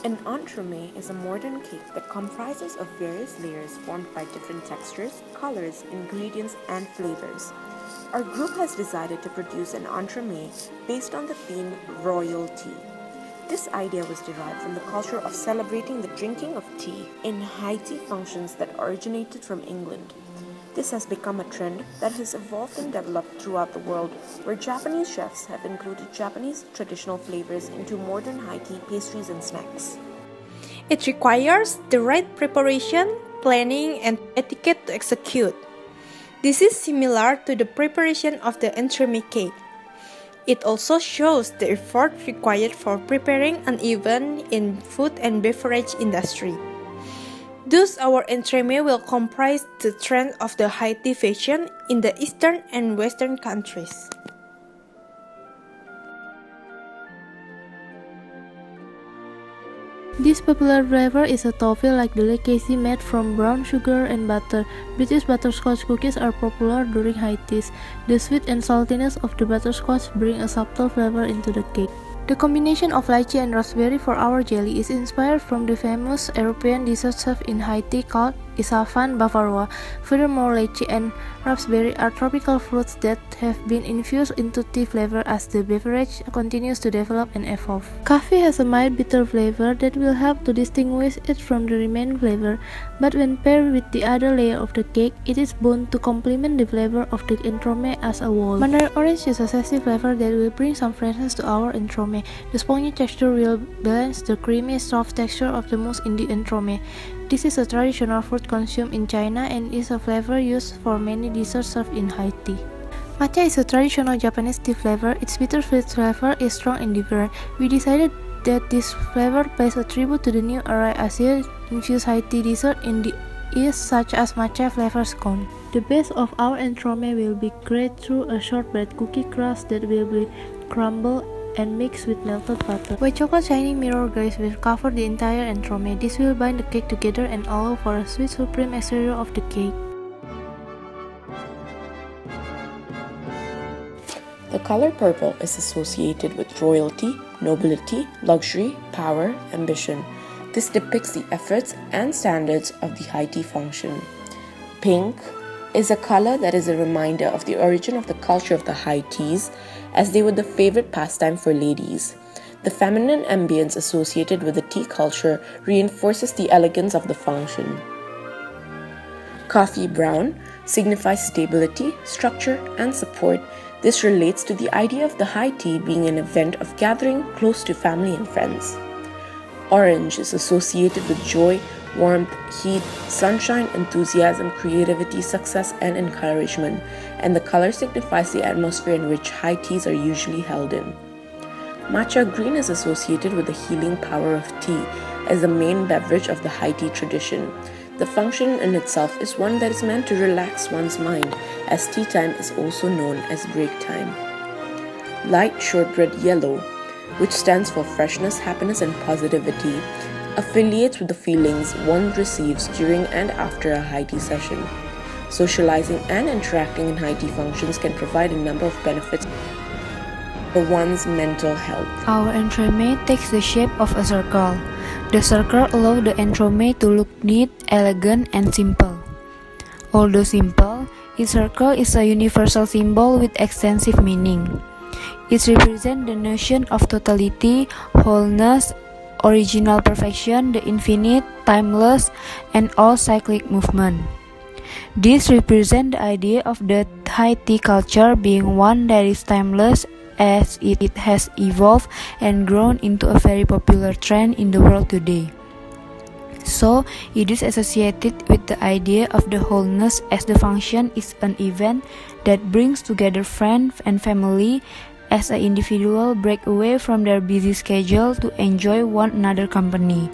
An entremet is a modern cake that comprises of various layers formed by different textures, colors, ingredients, and flavors. Our group has decided to produce an entremet based on the theme royalty. This idea was derived from the culture of celebrating the drinking of tea in high tea functions that originated from England. This has become a trend that has evolved and developed throughout the world, where Japanese chefs have included Japanese traditional flavors into modern high tea pastries and snacks. It requires the right preparation, planning, and etiquette to execute. This is similar to the preparation of the entremet cake. It also shows the effort required for preparing an event in food and beverage industry. Thus, our entremet will comprise the trend of the high tea fashion in the Eastern and Western countries. This popular flavor is a toffee-like delicacy made from brown sugar and butter. British butterscotch cookies are popular during high teas. The sweet and saltiness of the butterscotch bring a subtle flavor into the cake. The combination of lychee and raspberry for our jelly is inspired from the famous European dessert served in high tea called Isavan Bavarois. Furthermore, lychee and raspberry are tropical fruits that have been infused into tea flavor as the beverage continues to develop and evolve. Coffee has a mild bitter flavor that will help to distinguish it from the remaining flavor, but when paired with the other layer of the cake, it is bound to complement the flavor of the entremet as a whole. Mandarin orange is a zesty flavor that will bring some freshness to our entremet. The spongy texture will balance the creamy, soft texture of the mousse in the entremet. This is a traditional fruit consumed in China and is a flavor used for many desserts served in high tea. Matcha is a traditional Japanese tea flavor. Its bittersweet flavor is strong and different. We decided that this flavor pays a tribute to the new era Asia-infused high tea dessert in the East, such as matcha flavor scone. The base of our entremet will be created through a shortbread cookie crust that will be crumbled and mixed with melted butter. White chocolate shiny mirror glaze will cover the entire entremet. This will bind the cake together and allow for a sweet supreme exterior of the cake. The color purple is associated with royalty, nobility, luxury, power, ambition. This depicts the efforts and standards of the high tea function. Pink is a color that is a reminder of the origin of the culture of the high teas, as they were the favorite pastime for ladies. The feminine ambience associated with the tea culture reinforces the elegance of the function. Coffee brown signifies stability, structure, and support. This relates to the idea of the high tea being an event of gathering close to family and friends. Orange is associated with joy, warmth, heat, sunshine, enthusiasm, creativity, success, and encouragement, and the color signifies the atmosphere in which high teas are usually held in. Matcha green is associated with the healing power of tea as the main beverage of the high tea tradition. The function in itself is one that is meant to relax one's mind, as tea time is also known as break time. Light shortbread yellow, which stands for freshness, happiness, and positivity, affiliates with the feelings one receives during and after a high tea session. Socializing and interacting in high tea functions can provide a number of benefits for one's mental health. Our entremet takes the shape of a circle. The circle allows the entremet to look neat, elegant, and simple. Although simple, its circle is a universal symbol with extensive meaning. It represents the notion of totality, wholeness, original perfection, the infinite, timeless, and all cyclic movement. This represents the idea of the high tea culture being one that is timeless, as it has evolved and grown into a very popular trend in the world today. So, it is associated with the idea of the wholeness, as the function is an event that brings together friends and family, as an individual break away from their busy schedule to enjoy one another's company.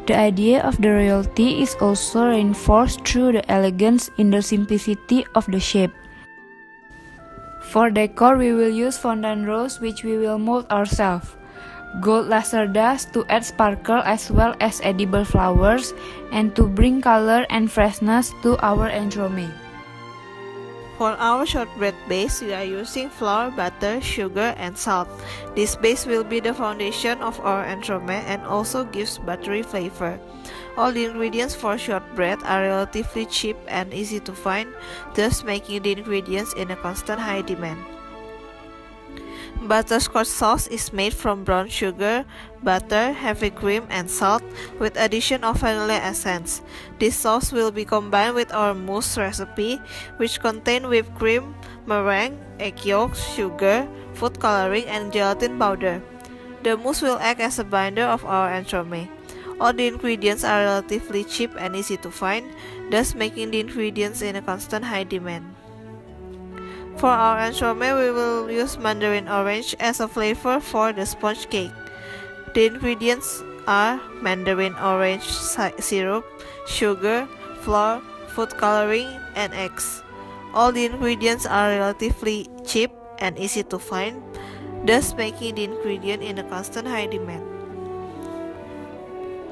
The idea of the royalty is also reinforced through the elegance in the simplicity of the shape. For decor, we will use fondant rose, which we will mold ourselves, gold laser dust to add sparkle as well as edible flowers, and to bring color and freshness to our entremet. For our shortbread base, we are using flour, butter, sugar, and salt. This base will be the foundation of our entremet and also gives buttery flavor. All the ingredients for shortbread are relatively cheap and easy to find, thus making the ingredients in a constant high demand. Butterscotch sauce is made from brown sugar, butter, heavy cream, and salt with addition of vanilla essence. This sauce will be combined with our mousse recipe, which contain whipped cream, meringue, egg yolks, sugar, food coloring, and gelatin powder. The mousse will act as a binder of our entremet. All the ingredients are relatively cheap and easy to find, thus making the ingredients in a constant high demand. For our entremet, we will use mandarin orange as a flavor for the sponge cake. The ingredients are mandarin orange syrup, sugar, flour, food coloring, and eggs. All the ingredients are relatively cheap and easy to find, thus making the ingredient in a constant high demand.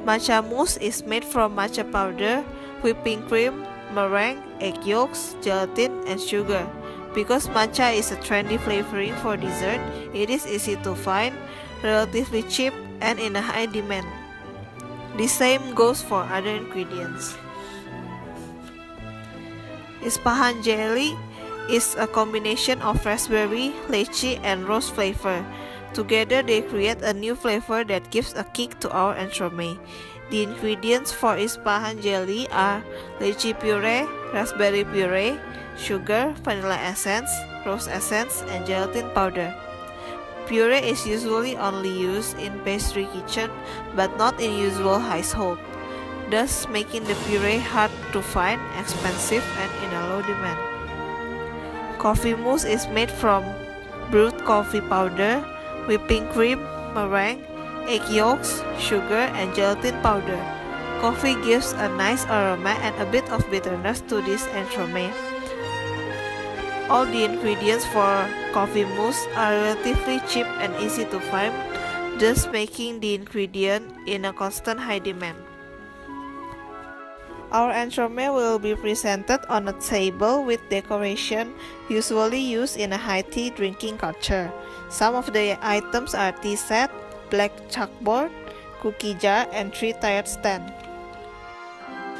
Matcha mousse is made from matcha powder, whipping cream, meringue, egg yolks, gelatin, and sugar. Because matcha is a trendy flavoring for dessert, it is easy to find, relatively cheap, and in a high demand. The same goes for other ingredients. Ispahan jelly is a combination of raspberry, lychee, and rose flavor. Together they create a new flavor that gives a kick to our entremet. The ingredients for Ispahan jelly are lychee puree, raspberry puree, sugar, vanilla essence, rose essence, and gelatin powder. Puree is usually only used in pastry kitchen but not in usual household, thus making the puree hard to find, expensive, and in a low demand. Coffee mousse is made from brewed coffee powder, whipping cream, meringue, egg yolks, sugar, and gelatin powder. Coffee gives a nice aroma and a bit of bitterness to this entremet. All the ingredients for coffee mousse are relatively cheap and easy to find, thus making the ingredient in a constant high demand. Our entremet will be presented on a table with decoration usually used in a high tea drinking culture. Some of the items are tea set, black chalkboard, cookie jar, and 3-tiered stand.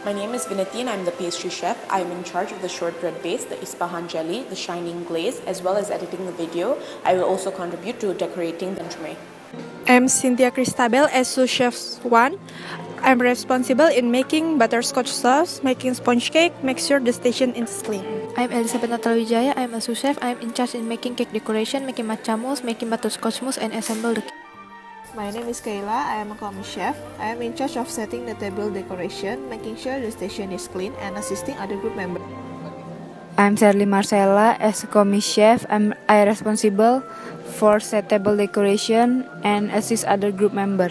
My name is Vinati and I'm the pastry chef. I'm in charge of the shortbread base, the Ispahan jelly, the shining glaze, as well as editing the video. I will also contribute to decorating the entremet. I'm Cynthia Christabel as sous chef 1. I'm responsible in making butterscotch sauce, making sponge cake, make sure the station is clean. I'm Elizabeth Natalijaya. I'm a sous chef. I'm in charge in making cake decoration, making matcha mousse, making butterscotch mousse, and assemble the cake. My name is Kayla, I am a commis chef. I am in charge of setting the table decoration, making sure the station is clean, and assisting other group members. I'm Shirley Marcella. As a commis chef, I responsible for set table decoration and assist other group member.